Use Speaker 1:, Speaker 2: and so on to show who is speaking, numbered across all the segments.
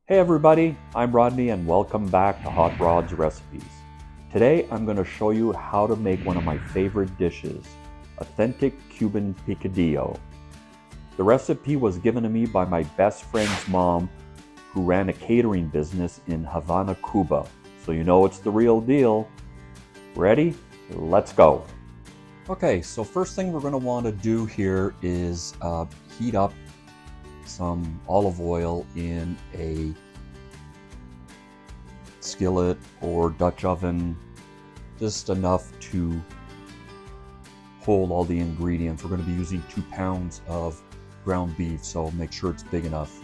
Speaker 1: Hey everybody, I'm Rodney and welcome back to Hot Rod's Recipes. Today I'm going to show you how to make one of my favorite dishes, Authentic Cuban Picadillo. The recipe was given to me by my best friend's mom who ran a catering business in Havana, Cuba. So you know it's the real deal. Ready? Let's go. Okay, so first thing we're going to want to do here is heat up some olive oil in a skillet or Dutch oven, just enough to hold all the ingredients. We're going to be using 2 pounds of ground beef, so make sure it's big enough.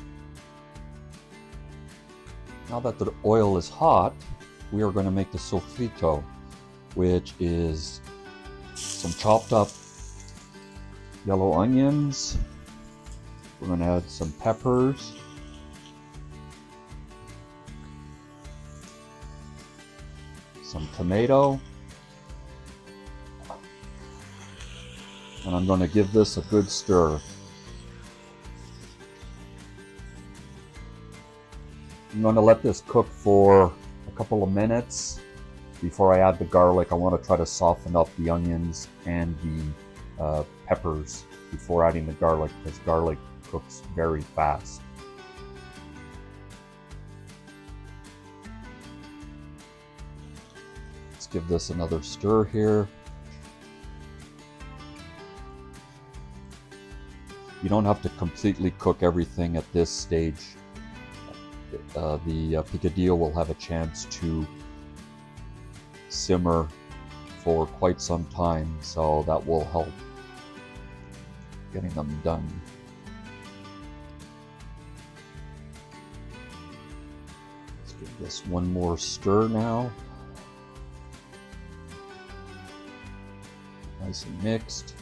Speaker 1: Now that the oil is hot, we are going to make the sofrito, which is some chopped up yellow onions. We're going to add some peppers, some tomato, and I'm going to give this a good stir. I'm going to let this cook for a couple of minutes before I add the garlic. I want to try to soften up the onions and the peppers before adding the garlic, because garlic cooks very fast. Let's give this another stir here. You don't have to completely cook everything at this stage. The picadillo will have a chance to simmer for quite some time, so that will help getting them done. Let's give this one more stir now. Nice and mixed.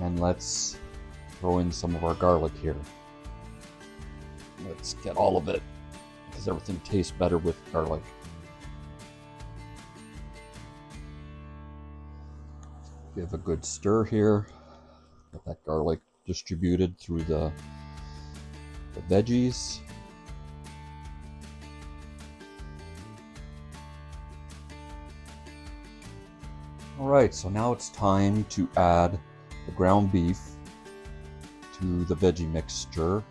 Speaker 1: And let's throw in some of our garlic here. Let's get all of it, because everything tastes better with garlic. Give a good stir here. Get that garlic distributed through the veggies. Alright, so now it's time to add the ground beef to the veggie mixture.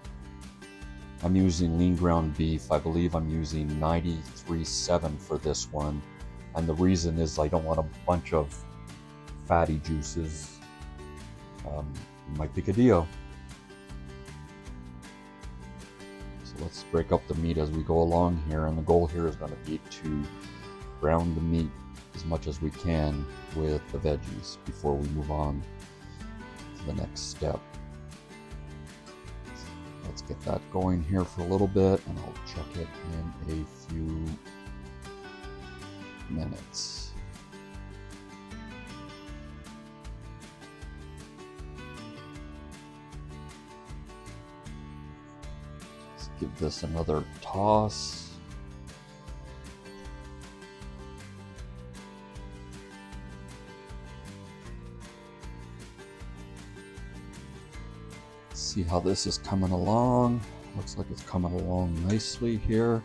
Speaker 1: I'm using lean ground beef. I believe I'm using 93.7 for this one. And the reason is I don't want a bunch of fatty juices in my picadillo. So let's break up the meat as we go along here. And the goal here is going to be to brown the meat as much as we can with the veggies before we move on to the next step. Let's get that going here for a little bit, and I'll check it in a few minutes. Let's give this another toss. See how this is coming along. Looks like it's coming along nicely here.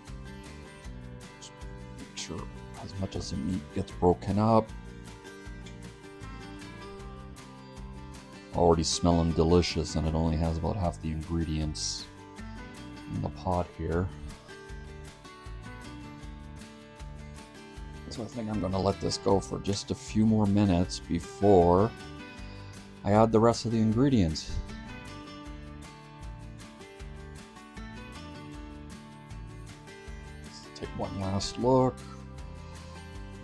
Speaker 1: Just make sure as much as the meat gets broken up. Already smelling delicious, and it only has about half the ingredients in the pot here. So I think I'm going to let this go for just a few more minutes before I add the rest of the ingredients. Take one last look.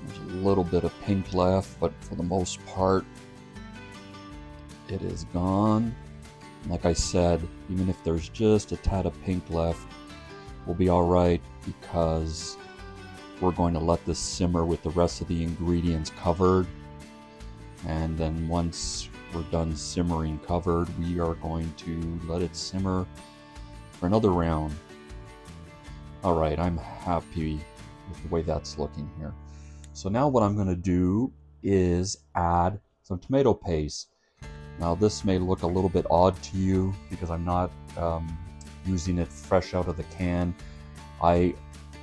Speaker 1: There's a little bit of pink left, but for the most part it is gone. Like I said, even if there's just a tad of pink left, we'll be alright, because we're going to let this simmer with the rest of the ingredients covered. And then once we're done simmering covered, we are going to let it simmer for another round. Alright, I'm happy with the way that's looking here. So now what I'm going to do is add some tomato paste. Now this may look a little bit odd to you because I'm not using it fresh out of the can. I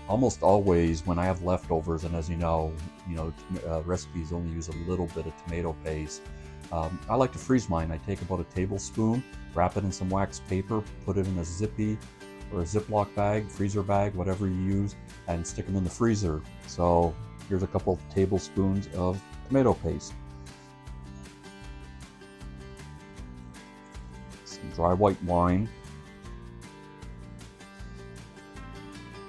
Speaker 1: almost always, when I have leftovers, and as you know, recipes only use a little bit of tomato paste. I like to freeze mine. I take about a tablespoon, wrap it in some wax paper, put it in a zippy or a Ziploc bag, freezer bag, whatever you use, and stick them in the freezer. So here's a couple tablespoons of tomato paste. Some dry white wine.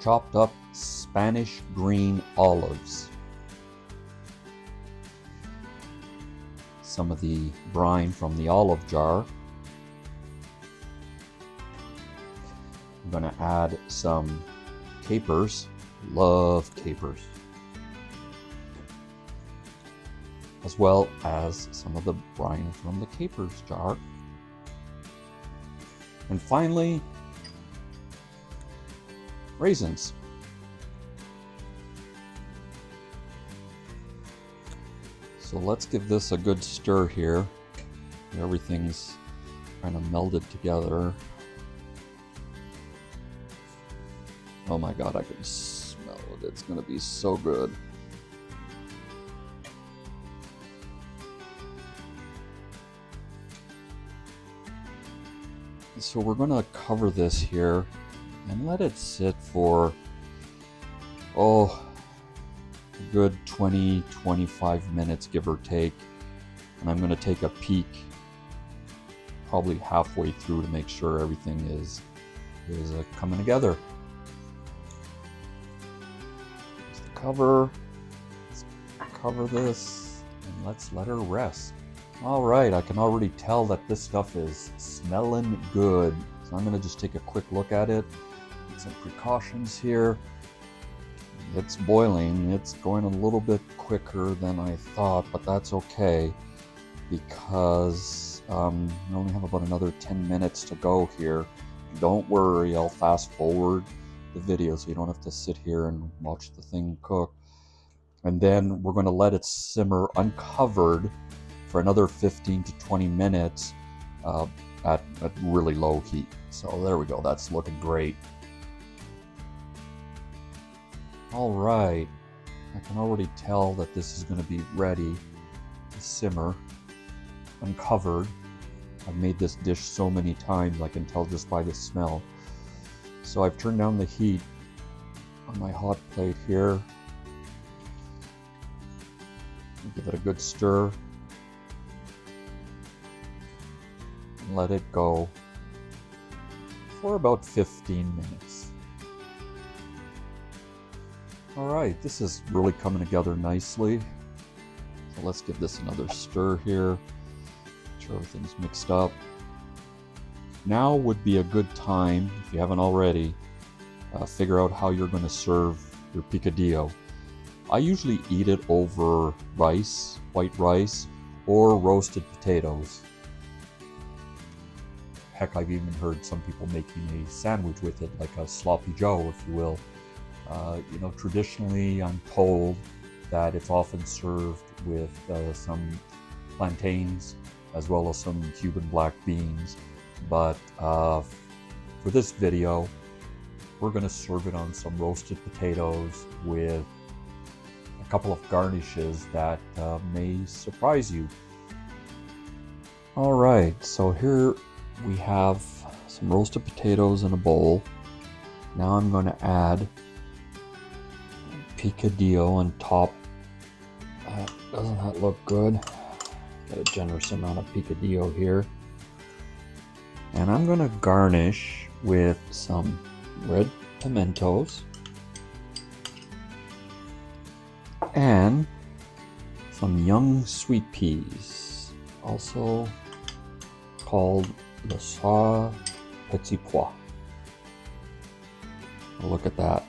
Speaker 1: Chopped up Spanish green olives. Some of the brine from the olive jar. I'm going to add some capers. Love capers. As well as some of the brine from the capers jar. And finally, raisins. So let's give this a good stir here. Everything's kind of melded together. Oh my God, I can smell it. It's gonna be so good. So we're gonna cover this here and let it sit for, a good 20-25 minutes, give or take. And I'm going to take a peek probably halfway through to make sure everything is coming together. Here's the cover. Let's cover this and let's let her rest. All right, I can already tell that this stuff is smelling good. So I'm going to just take a quick look at it. Some precautions here. It's boiling. It's going a little bit quicker than I thought, but that's okay because we only have about another 10 minutes to go here. Don't worry, I'll fast forward the video so you don't have to sit here and watch the thing cook. And then we're going to let it simmer uncovered for another 15 to 20 minutes at really low heat. So there we go. That's looking great. All right, I can already tell that this is going to be ready to simmer, uncovered. I've made this dish so many times, I can tell just by the smell. So I've turned down the heat on my hot plate here. Give it a good stir. And let it go for about 15 minutes. All right, this is really coming together nicely. So let's give this another stir here. Make sure everything's mixed up. Now would be a good time, if you haven't already, figure out how you're going to serve your picadillo. I usually eat it over rice, white rice, or roasted potatoes. Heck, I've even heard some people making a sandwich with it, like a sloppy joe, if you will. Traditionally, I'm told that it's often served with some plantains as well as some Cuban black beans. But for this video, we're going to serve it on some roasted potatoes with a couple of garnishes that may surprise you. All right, so here we have some roasted potatoes in a bowl. Now I'm going to add picadillo on top. Doesn't that look good? Got a generous amount of picadillo here. And I'm going to garnish with some red pimentos and some young sweet peas, also called le sauce petit pois. Look at that.